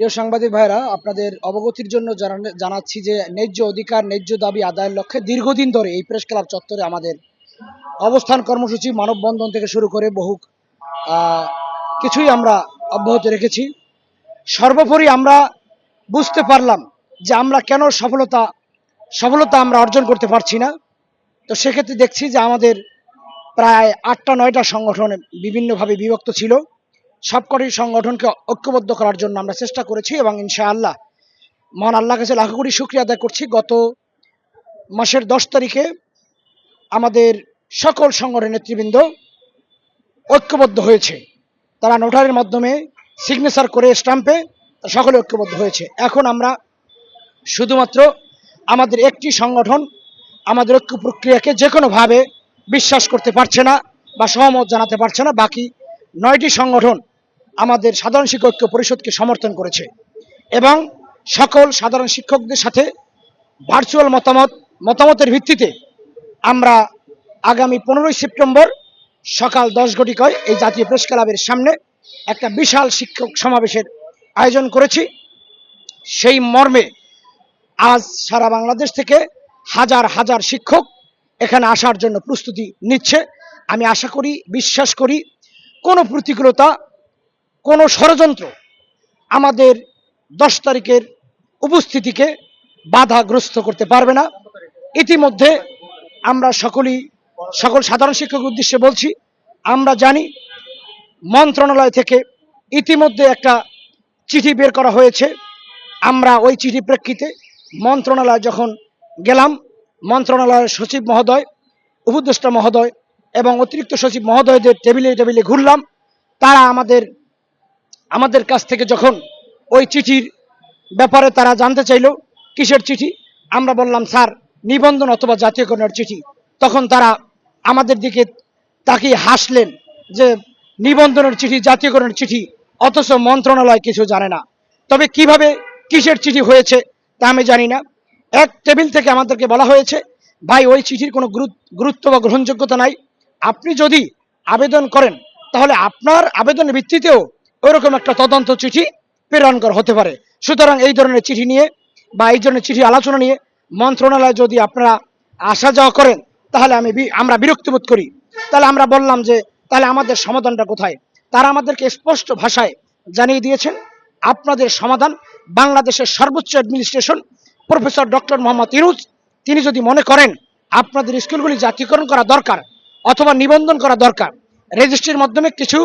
প্রিয় সাংবাদিক ভাইরা, আপনাদের অবগতির জন্য জানাচ্ছি যে ন্যায্য অধিকার ন্যায্য দাবি আদায়ের লক্ষ্যে দীর্ঘদিন ধরে এই প্রেস ক্লাব চত্বরে আমাদের অবস্থান কর্মসূচি মানববন্ধন থেকে শুরু করে বহু কিছুই আমরা অব্যাহত রেখেছি। সর্বোপরি আমরা বুঝতে পারলাম যে আমরা কেন সফলতা আমরা অর্জন করতে পারছি না। তো সেক্ষেত্রে দেখছি যে আমাদের প্রায় 8টা-9টা সংগঠন বিভিন্নভাবে বিভক্ত ছিল। সবকটি সংগঠনকে ঐক্যবদ্ধ করার জন্য আমরা চেষ্টা করেছি এবং ইনশাআল্লাহ মহান আল্লাহর কাছে লাখ কোটি শুকরিয়া আদায় করছি। গত মাসের 10 তারিখে আমাদের সকল সংগঠনের নেতৃবৃন্দ ঐক্যবদ্ধ হয়েছে। তারা নোটারির মাধ্যমে সিগনেচার করে স্ট্যাম্পে সকলে ঐক্যবদ্ধ হয়েছে। এখন আমরা শুধুমাত্র আমাদের একটি সংগঠন আমাদের ঐক্য প্রক্রিয়াকে যে কোনোভাবে বিশ্বাস করতে পারছে না বা সহমত জানাতে পারছে না। বাকি 9টি সংগঠন আমাদের সাধারণ শিক্ষক ঐক্য পরিষদকে সমর্থন করেছে এবং সকল সাধারণ শিক্ষকদের সাথে ভার্চুয়াল মতামতের ভিত্তিতে আমরা আগামী 15ই সেপ্টেম্বর সকাল 10 ঘটিকায় এই জাতীয় প্রেস ক্লাবের সামনে একটা বিশাল শিক্ষক সমাবেশের আয়োজন করেছি। সেই মর্মে আজ সারা বাংলাদেশ থেকে হাজার হাজার শিক্ষক এখানে আসার জন্য প্রস্তুতি নিচ্ছে। আমি আশা করি, বিশ্বাস করি, কোনো প্রতিকূলতা, কোনো ষড়যন্ত্র আমাদের 10 তারিখের উপস্থিতিকে বাধাগ্রস্ত করতে পারবে না। ইতিমধ্যে আমরা সকল সাধারণ শিক্ষকের উদ্দেশ্যে বলছি, আমরা জানি মন্ত্রণালয় থেকে ইতিমধ্যে একটা চিঠি বের করা হয়েছে। আমরা ওই চিঠি প্রেক্ষিতে মন্ত্রণালয় যখন গেলাম, মন্ত্রণালয়ের সচিব মহোদয়, উপদেষ্টা মহোদয় এবং অতিরিক্ত সচিব মহোদয়দের টেবিলে ঘুরলাম। তারা আমাদের কাছ থেকে যখন ওই চিঠির ব্যাপারে তারা জানতে চাইল কিসের চিঠি, আমরা বললাম স্যার নিবন্ধন অথবা জাতীয়করণের চিঠি। তখন তারা আমাদের দিকে তাকিয়ে হাসলেন যে নিবন্ধনের চিঠি, জাতীয়করণের চিঠি, অথচ মন্ত্রণালয় কিছু জানে না। তবে কিভাবে কিসের চিঠি হয়েছে তা আমি জানি না। এক টেবিল থেকে আমাদেরকে বলা হয়েছে, ভাই ওই চিঠির কোনো গুরুত্ব বা গ্রহণযোগ্যতা নাই, আপনি যদি আবেদন করেন তাহলে আপনার আবেদনের ভিত্তিতেও ওইরকম একটা তদন্ত চিঠি প্রেরণ করা হতে পারে। সুতরাং এই ধরনের চিঠি নিয়ে বা এই ধরনের চিঠি আলোচনা নিয়ে মন্ত্রণালয়ে যদি আপনারা আসা যাওয়া করেন তাহলে আমরা বিরক্তি বোধ করি। তাহলে আমরা বললাম যে তাহলে আমাদের সমাধানটা কোথায়? তারা আমাদেরকে স্পষ্ট ভাষায় জানিয়ে দিয়েছেন, আপনাদের সমাধান বাংলাদেশের সর্বোচ্চ administration professor doctor Mohammad Yunus, তিনি যদি মনে করেন আপনাদের স্কুলগুলি জাতীয়করণ করা দরকার অথবা নিবন্ধন করা দরকার, রেজিস্ট্রির মাধ্যমে কিছু